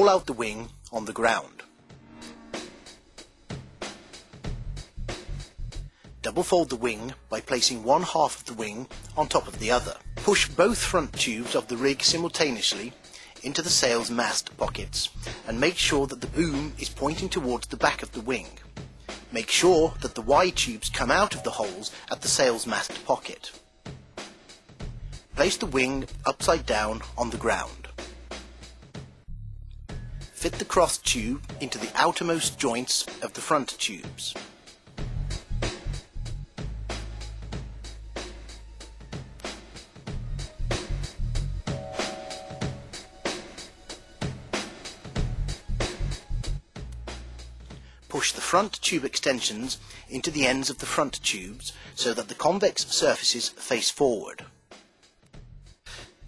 roll out the wing on the ground. Double fold the wing by placing one half of the wing on top of the other. Push both front tubes of the rig simultaneously into the sail's mast pockets and make sure that the boom is pointing towards the back of the wing. Make sure that the Y tubes come out of the holes at the sail's mast pocket. Place the wing upside down on the ground. Fit the cross tube into the outermost joints of the front tubes. Push the front tube extensions into the ends of the front tubes so that the convex surfaces face forward.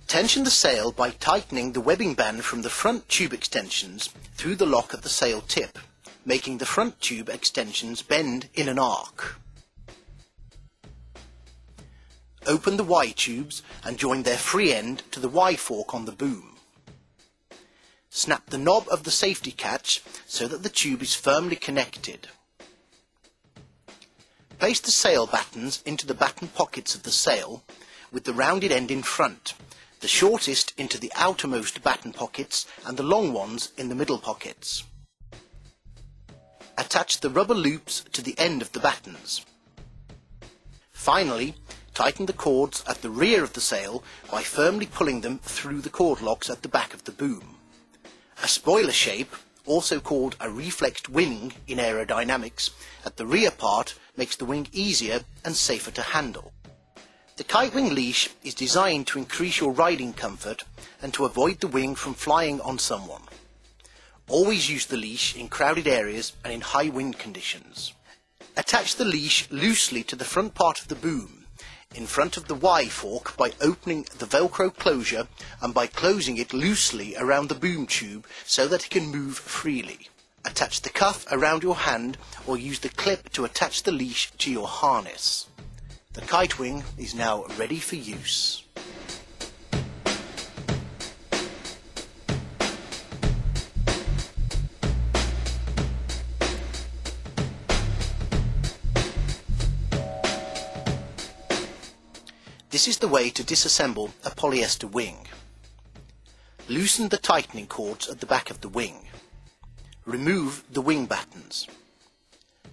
Tension the sail by tightening the webbing band from the front tube extensions through the lock at the sail tip, making the front tube extensions bend in an arc. Open the Y tubes and join their free end to the Y fork on the boom. Snap the knob of the safety catch so that the tube is firmly connected. Place the sail battens into the batten pockets of the sail with the rounded end in front, the shortest into the outermost batten pockets and the long ones in the middle pockets. Attach the rubber loops to the end of the battens. Finally, tighten the cords at the rear of the sail by firmly pulling them through the cord locks at the back of the boom. A spoiler shape, also called a reflexed wing in aerodynamics, at the rear part makes the wing easier and safer to handle. The kite wing leash is designed to increase your riding comfort and to avoid the wing from flying on someone. Always use the leash in crowded areas and in high wind conditions. Attach the leash loosely to the front part of the boom, in front of the Y fork by opening the Velcro closure and by closing it loosely around the boom tube so that it can move freely. Attach the cuff around your hand or use the clip to attach the leash to your harness. The kite wing is now ready for use. This is the way to disassemble a polyester wing. Loosen the tightening cords at the back of the wing. Remove the wing battens.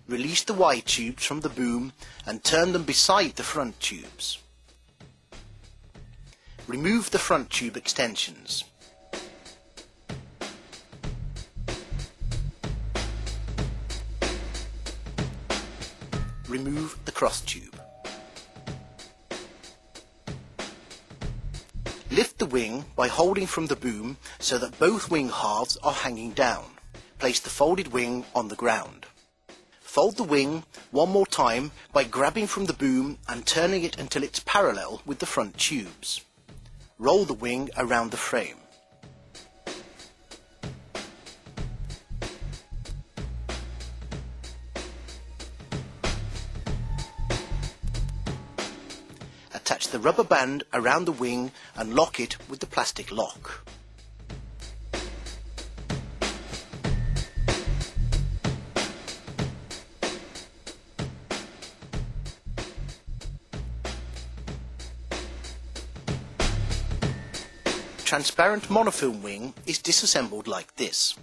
Release the Y tubes from the boom and turn them beside the front tubes. Remove the front tube extensions. Remove the cross tube. Lift the wing by holding from the boom so that both wing halves are hanging down. Place the folded wing on the ground. Fold the wing one more time by grabbing from the boom and turning it until it's parallel with the front tubes. Roll the wing around the frame. Attach the rubber band around the wing and lock it with the plastic lock. Transparent monofilm wing is disassembled like this.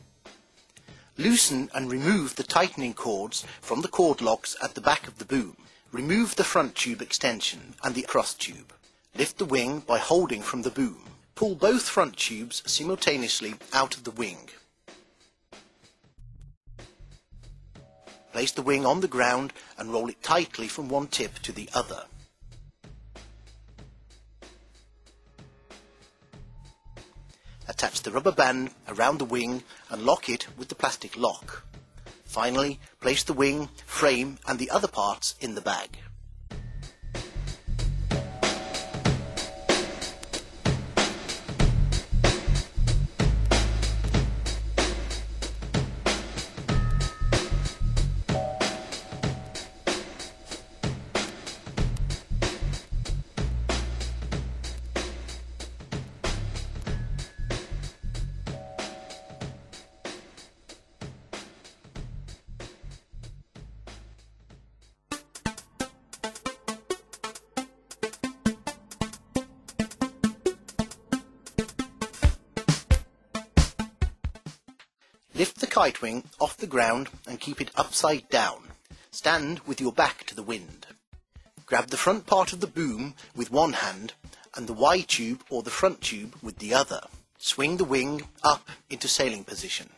Loosen and remove the tightening cords from the cord locks at the back of the boom. Remove the front tube extension and the cross tube. Lift the wing by holding from the boom. Pull both front tubes simultaneously out of the wing. Place the wing on the ground and roll it tightly from one tip to the other. Attach the rubber band around the wing and lock it with the plastic lock. Finally, place the wing, frame and the other parts in the bag. kite wing off the ground and keep it upside down. Stand with your back to the wind. Grab the front part of the boom with one hand and the Y tube or the front tube with the other. Swing the wing up into sailing position.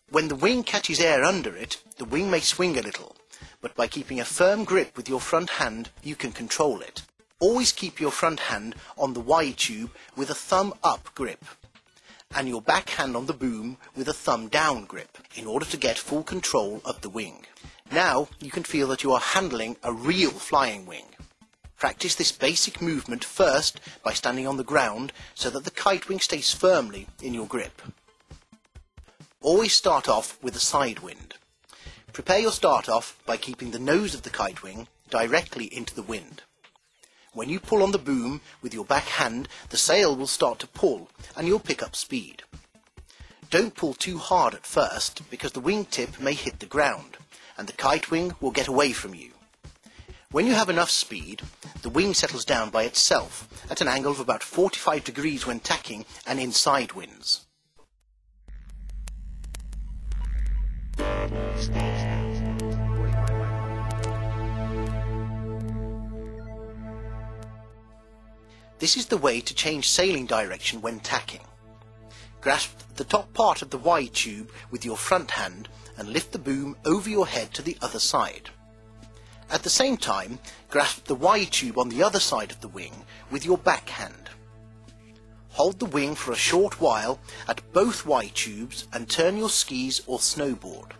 When the wing catches air under it, the wing may swing a little, but by keeping a firm grip with your front hand, you can control it. Always keep your front hand on the Y tube with a thumb up grip, and your back hand on the boom with a thumb down grip, in order to get full control of the wing. Now you can feel that you are handling a real flying wing. Practice this basic movement first by standing on the ground so that the kite wing stays firmly in your grip. Always start off with a side wind. Prepare your start off by keeping the nose of the kite wing directly into the wind. When you pull on the boom with your back hand, the sail will start to pull and you'll pick up speed. Don't pull too hard at first because the wingtip may hit the ground and the kite wing will get away from you. When you have enough speed, the wing settles down by itself at an angle of about 45 degrees when tacking and in side winds. This is the way to change sailing direction when tacking. Grasp the top part of the Y tube with your front hand and lift the boom over your head to the other side. At the same time, grasp the Y tube on the other side of the wing with your back hand. Hold the wing for a short while at both Y tubes and turn your skis or snowboard.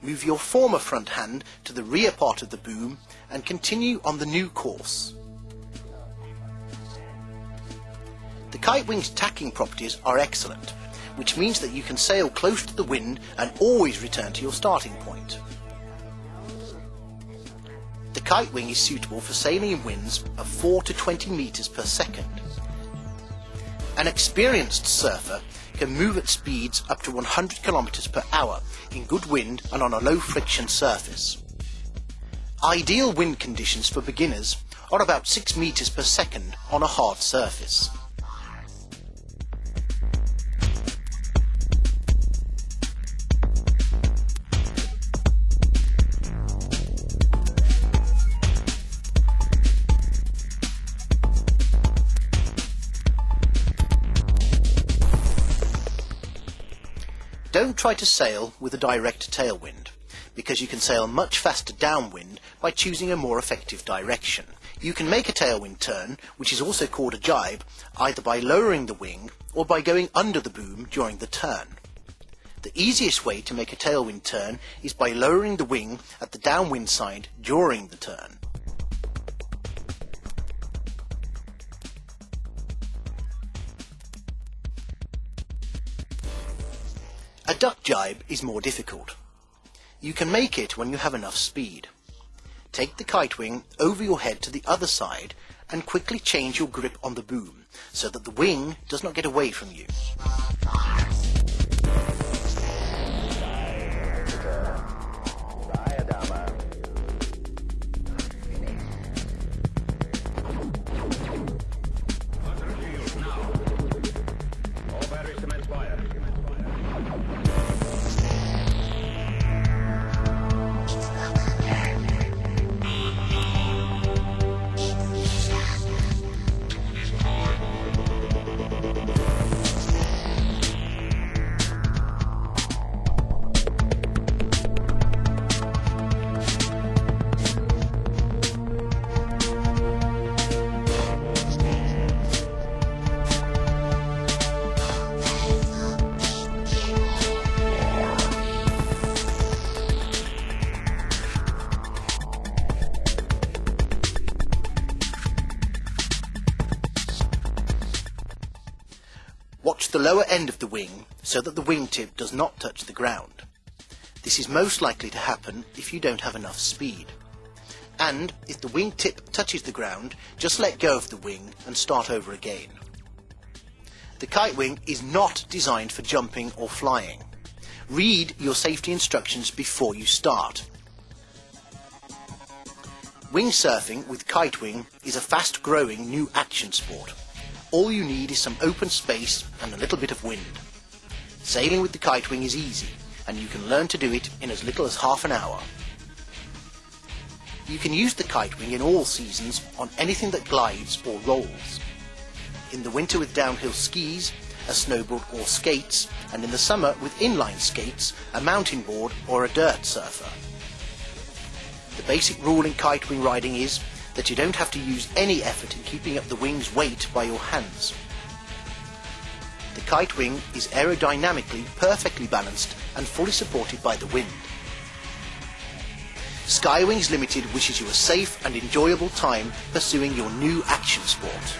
Move your former front hand to the rear part of the boom and continue on the new course. The kite wing's tacking properties are excellent, which means that you can sail close to the wind and always return to your starting point. The kite wing is suitable for sailing in winds of 4 to 20 meters per second. An experienced surfer can move at speeds up to 100 kilometers per hour in good wind and on a low friction surface. Ideal wind conditions for beginners are about 6 meters per second on a hard surface. Don't try to sail with a direct tailwind, because you can sail much faster downwind by choosing a more effective direction. You can make a tailwind turn, which is also called a jibe, either by lowering the wing or by going under the boom during the turn. The easiest way to make a tailwind turn is by lowering the wing at the downwind side during the turn. A duck jibe is more difficult. You can make it when you have enough speed. Take the kite wing over your head to the other side and quickly change your grip on the boom so that the wing does not get away from you. Watch the lower end of the wing so that the wingtip does not touch the ground. This is most likely to happen if you don't have enough speed. And if the wingtip touches the ground, just let go of the wing and start over again. The kite wing is not designed for jumping or flying. Read your safety instructions before you start. Wingsurfing with kite wing is a fast-growing new action sport. All you need is some open space and a little bit of wind. Sailing with the Kite Wing is easy, and you can learn to do it in as little as half an hour. You can use the Kite Wing in all seasons on anything that glides or rolls. In the winter with downhill skis, a snowboard or skates, and in the summer with inline skates, a mountain board or a dirt surfer. The basic rule in kite wing riding is that you don't have to use any effort in keeping up the wing's weight by your hands. The kite wing is aerodynamically perfectly balanced and fully supported by the wind. Skywings Limited wishes you a safe and enjoyable time pursuing your new action sport.